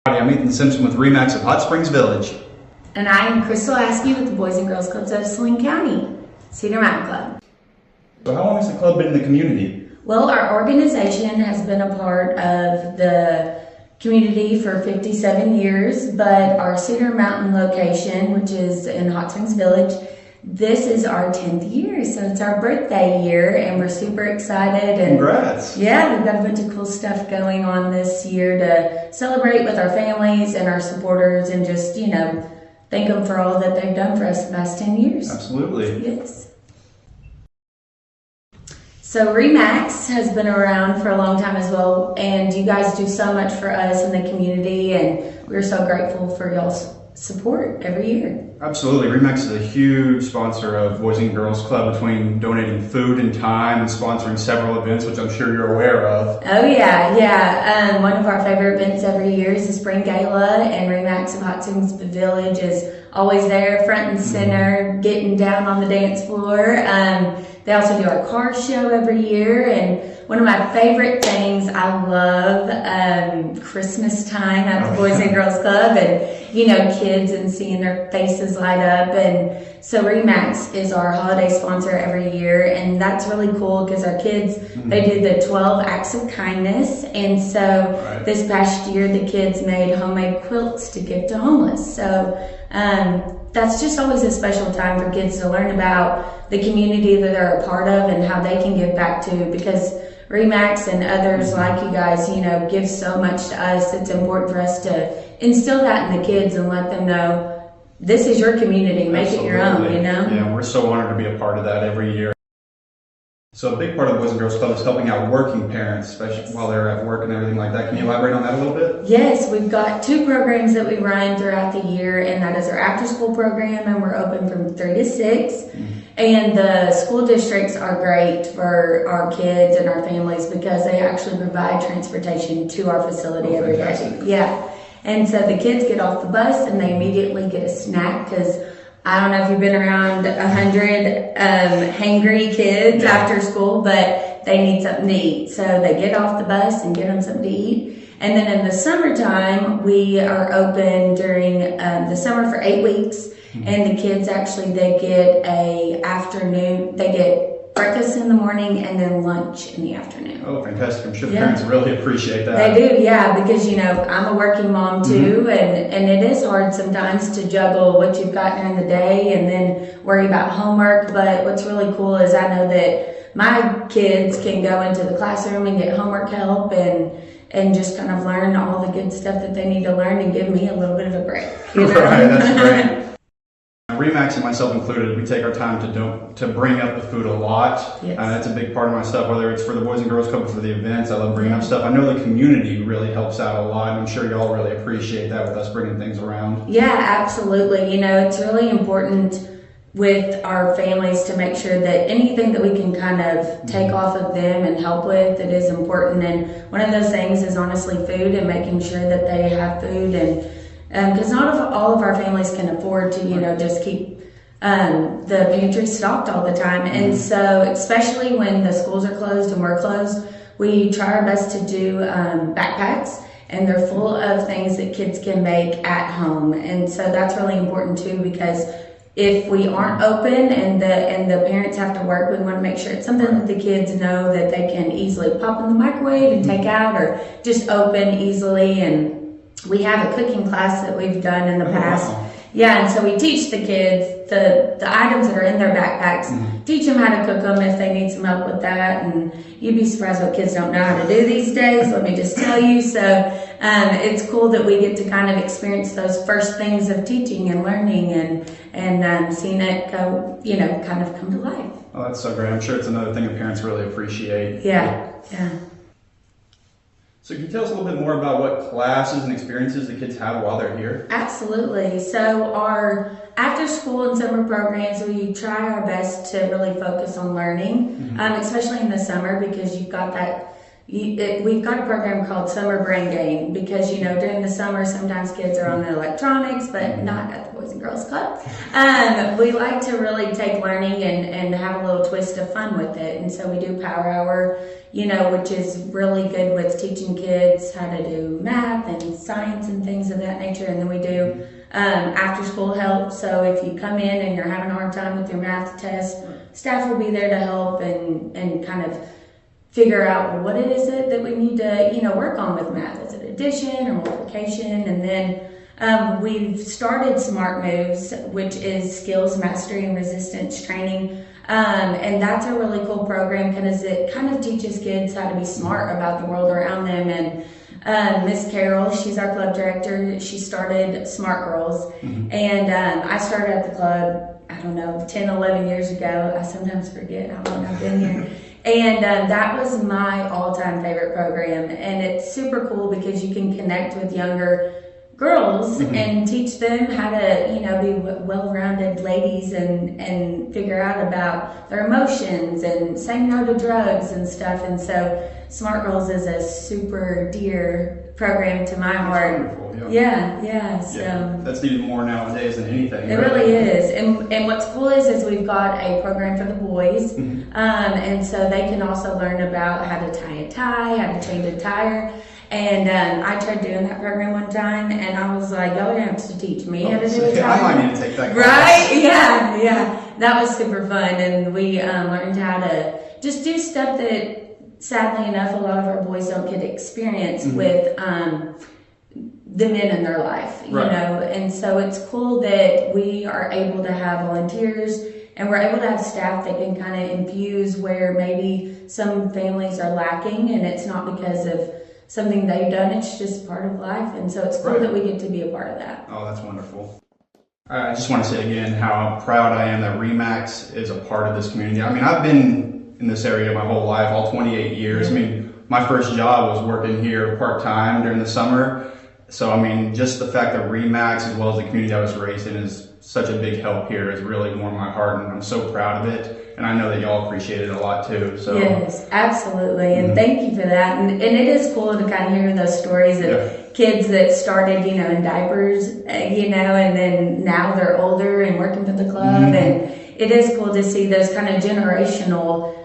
Howdy, I'm Ethan Simpson with RE/MAX of Hot Springs Village. And I am Krystal Askew with the Boys and Girls Clubs of Saline County, Cedar Mountain Club. So how long has the club been in the community? Well, our organization has been a part of the community for 57 years, but our Cedar Mountain location, which is in Hot Springs Village, this is our 10th year, so it's our birthday year, and we're super excited. And congrats! Yeah, we've got a bunch of cool stuff going on this year to celebrate with our families and our supporters, and just, thank them for all that they've done for us the past 10 years. Absolutely. Yes. So RE/MAX has been around for a long time as well, and you guys do so much for us in the community, and we're so grateful for y'all's support every year. Absolutely. RE/MAX is a huge sponsor of Boys and Girls Club, between donating food and time and sponsoring several events, which I'm sure you're aware of. Oh yeah. One of our favorite events every year is the Spring Gala, and RE/MAX of Hot Springs Village is always there, front and center, getting down on the dance floor. They also do our car show every year, and one of my favorite things, I love Christmas time at the Boys and Girls Club, and kids and seeing their faces light up. And so RE/MAX is our holiday sponsor every year, and that's really cool because our kids, they do the 12 acts of kindness, and so this past year the kids made homemade quilts to give to homeless. So that's just always a special time for kids to learn about the community that they're a part of and how they can give back to, because RE/MAX and others like you guys, give so much to us. It's important for us to instill that in the kids and let them know this is your community, make it your own, Yeah, we're so honored to be a part of that every year. So a big part of the Boys and Girls Club is helping out working parents, especially while they're at work and everything like that. Can you elaborate on that a little bit? Yes, we've got 2 programs that we run throughout the year, and that is our after school program, and we're open from 3 to 6. And the school districts are great for our kids and our families because they actually provide transportation to our facility every day. Yeah. And so the kids get off the bus and they immediately get a snack, because I don't know if you've been around 100 hangry kids after school, but they need something to eat. So they get off the bus and get them something to eat. And then in the summertime, we are open during the summer for 8 weeks. And the kids actually, they get they get breakfast in the morning and then lunch in the afternoon. Oh, fantastic. I'm sure the parents really appreciate that. They do, yeah, because, I'm a working mom too, and it is hard sometimes to juggle what you've got during the day and then worry about homework. But what's really cool is I know that my kids can go into the classroom and get homework help and just kind of learn all the good stuff that they need to learn and give me a little bit of a break. Right, that's great. RE/MAX and myself included, we take our time to bring up the food a lot. Yes. That's a big part of my stuff, whether it's for the Boys and Girls Club or for the events. I love bringing up stuff. I know the community really helps out a lot, and I'm sure y'all really appreciate that with us bringing things around. Yeah, absolutely. It's really important with our families to make sure that anything that we can kind of take off of them and help with, it is important. And one of those things is honestly food, and making sure that they have food, and because not all of our families can afford to, just keep the pantry stocked all the time. And so, especially when the schools are closed and we're closed, we try our best to do backpacks, and they're full of things that kids can make at home. And so that's really important too, because if we aren't open and the parents have to work, we want to make sure it's something that the kids know that they can easily pop in the microwave and take out, or just open easily. And we have a cooking class that we've done in the past. Wow. Yeah, and so we teach the kids the items that are in their backpacks, teach them how to cook them if they need some help with that. And you'd be surprised what kids don't know how to do these days, let me just tell you. So it's cool that we get to kind of experience those first things of teaching and learning, and seeing it go, kind of come to life. Oh, that's so great. I'm sure it's another thing that parents really appreciate. Yeah. So can you tell us a little bit more about what classes and experiences the kids have while they're here? Absolutely. So our after school and summer programs, we try our best to really focus on learning, especially in the summer, because you've got that, we've got a program called Summer Brain Gain because, during the summer, sometimes kids are on the electronics, but not at the Boys and Girls Club. We like to really take learning and have a little twist of fun with it. And so we do Power Hour, which is really good with teaching kids how to do math and science and things of that nature. And then we do after school help. So if you come in and you're having a hard time with your math test, staff will be there to help and kind of figure out, well, what is it that we need to, work on with math? Is it addition or multiplication? And then we've started Smart Moves, which is skills mastery and resistance training. And that's a really cool program because it kind of teaches kids how to be smart about the world around them. And Miss Carol, she's our club director, she started Smart Girls. And I started at the club, I don't know, 10, 11 years ago. I sometimes forget how long I've been here. And that was my all-time favorite program. And it's super cool because you can connect with younger girls and teach them how to, be well-rounded ladies and figure out about their emotions and saying no to drugs and stuff. And so Smart Girls is a super dear program to my heart. Wonderful, So that's needed more nowadays than anything. It really is. And what's cool is we've got a program for the boys, and so they can also learn about how to tie a tie, how to change a tire. And I tried doing that program one time, and I was like, y'all have to teach me how to do a tie. I might need to take that class. Right? Yeah. That was super fun, and we learned how to just do stuff that, sadly enough, a lot of our boys don't get experience with the men in their life, you know. And so it's cool that we are able to have volunteers and we're able to have staff that can kind of infuse where maybe some families are lacking, and it's not because of something they've done, it's just part of life. And so it's cool that we get to be a part of that. Oh, that's wonderful. I just want to say again how proud I am that RE/MAX is a part of this community. I mean, I've been in this area my whole life, all 28 years. I mean, my first job was working here part-time during the summer. So, I mean, just the fact that RE/MAX, as well as the community I was raised in, is such a big help here has really warmed my heart, and I'm so proud of it. And I know that y'all appreciate it a lot too. So yes, absolutely. And thank you for that. And it is cool to kind of hear those stories of kids that started, in diapers, and then now they're older and working for the club. And it is cool to see those kind of generational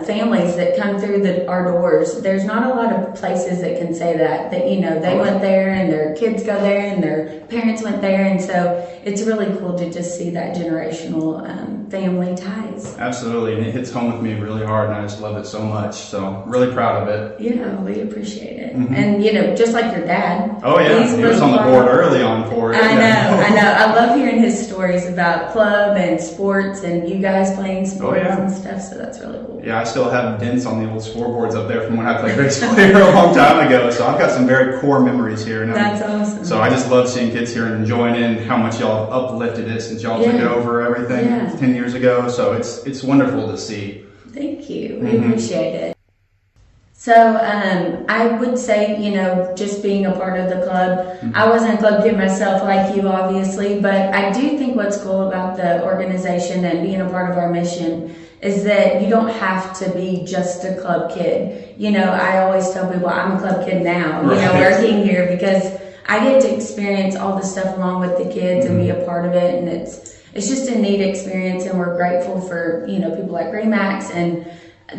families that come through our doors. There's not a lot of places that can say that they went there and their kids go there and their parents went there. And so it's really cool to just see that generational family ties. Absolutely, and it hits home with me really hard, and I just love it so much. So really proud of it. Yeah, we appreciate it. And just like your dad. Oh yeah, he was on the board early on for it. I know. I love hearing his stories about club and sports and you guys playing sports and stuff. So that's really cool. Yeah, I still have dents on the old scoreboards up there from when I played baseball here a long time ago. So I've got some very core memories here. And that's awesome. So I just love seeing kids here and enjoying it, and how much y'all have uplifted it since y'all took it over everything 10 years ago. So it's wonderful to see. Thank you. We appreciate it. So I would say, just being a part of the club, I wasn't a club kid myself like you, obviously, but I do think what's cool about the organization and being a part of our mission is that you don't have to be just a club kid. I always tell people I'm a club kid now, working here, because I get to experience all the stuff along with the kids and be a part of it, and it's just a neat experience, and we're grateful for, people like RE/MAX. And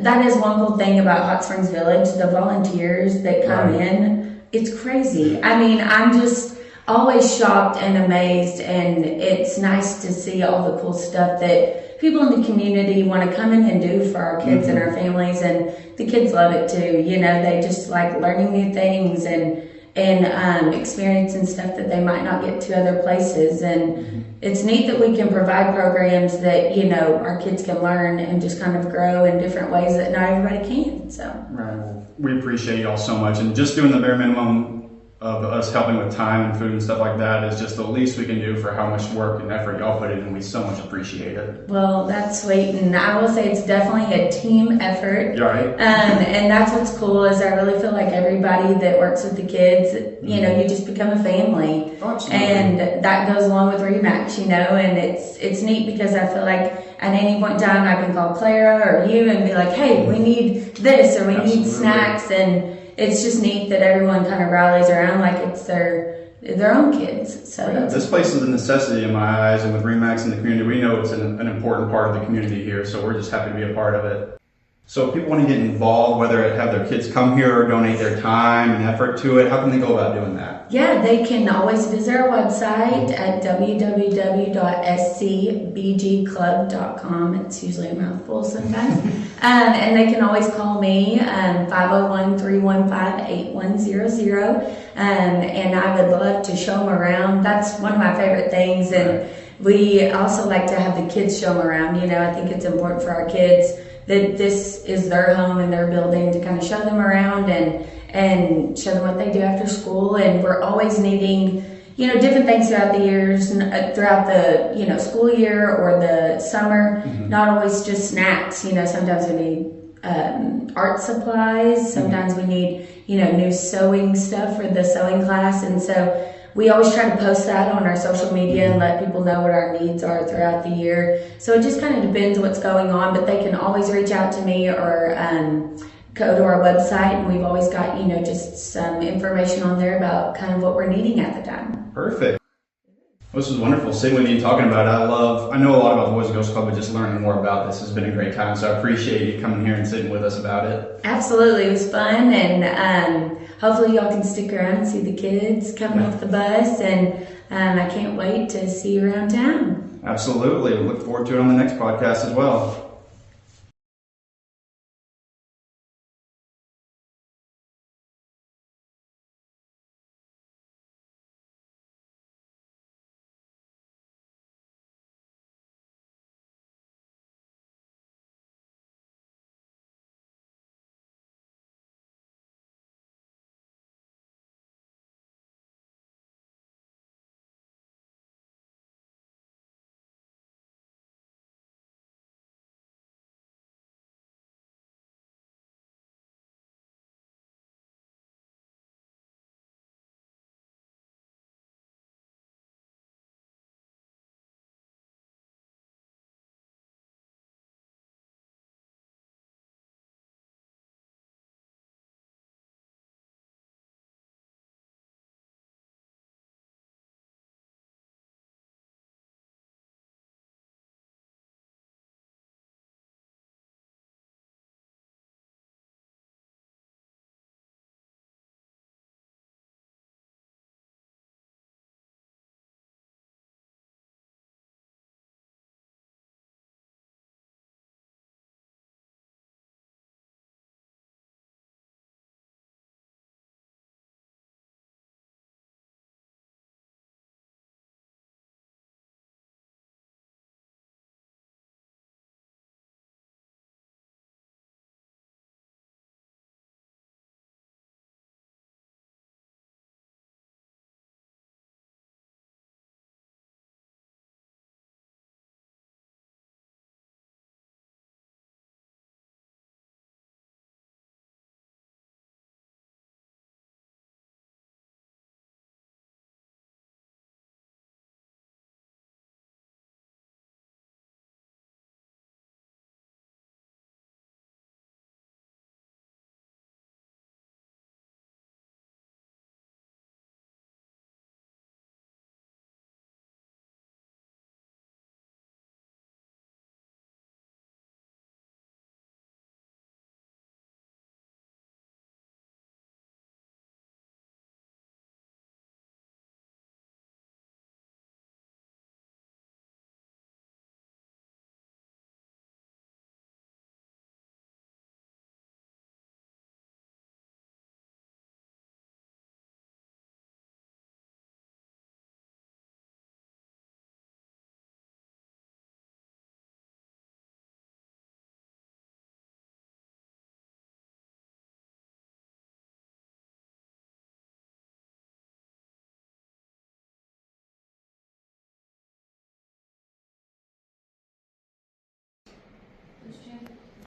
that is one cool thing about Hot Springs Village, the volunteers that come in, it's crazy. I mean, I'm just always shocked and amazed, and it's nice to see all the cool stuff that people in the community want to come in and do for our kids and our families, and the kids love it too. They just like learning new things and experiencing stuff that they might not get to other places. And it's neat that we can provide programs that, our kids can learn and just kind of grow in different ways that not everybody can. So well, we appreciate y'all so much, and just doing the bare minimum of us helping with time and food and stuff like that is just the least we can do for how much work and effort y'all put in, and we so much appreciate it. Well, that's sweet, and I will say it's definitely a team effort. You all right? And that's what's cool is I really feel like everybody that works with the kids, you know, you just become a family. Oh, absolutely. And that goes along with Remax, you know, and it's neat because I feel like at any point in time I can call Clara or you and be like, hey, we need this or we need snacks, and it's just neat that everyone kind of rallies around like it's their own kids. So this place is a necessity in my eyes, and with Remax in the community, we know it's an important part of the community here, so we're just happy to be a part of it. So if people want to get involved, whether it have their kids come here or donate their time and effort to it, how can they go about doing that? Yeah, they can always visit our website at www.scbgclub.com. It's usually a mouthful sometimes. And they can always call me, 501-315-8100. And I would love to show them around. That's one of my favorite things. And we also like to have the kids show them around. You know, I think it's important for our kids that this is their home and their building to kind of show them around and show them what they do after school. And we're always needing, you know, different things throughout the years, throughout the, you know, school year or the summer, not always just snacks. You know, sometimes we need art supplies. Sometimes we need, you know, new sewing stuff for the sewing class. And so we always try to post that on our social media and let people know what our needs are throughout the year. So it just kind of depends what's going on, but they can always reach out to me or go to our website, and we've always got, you know, just some information on there about kind of what we're needing at the time. Perfect. Well, this was wonderful sitting with you and talking about it. I know a lot about the Boys and Girls Club, but just learning more about this has been a great time. So I appreciate you coming here and sitting with us about it. Absolutely, it was fun, and hopefully y'all can stick around and see the kids coming off the bus, and I can't wait to see you around town. Absolutely. We look forward to it on the next podcast as well.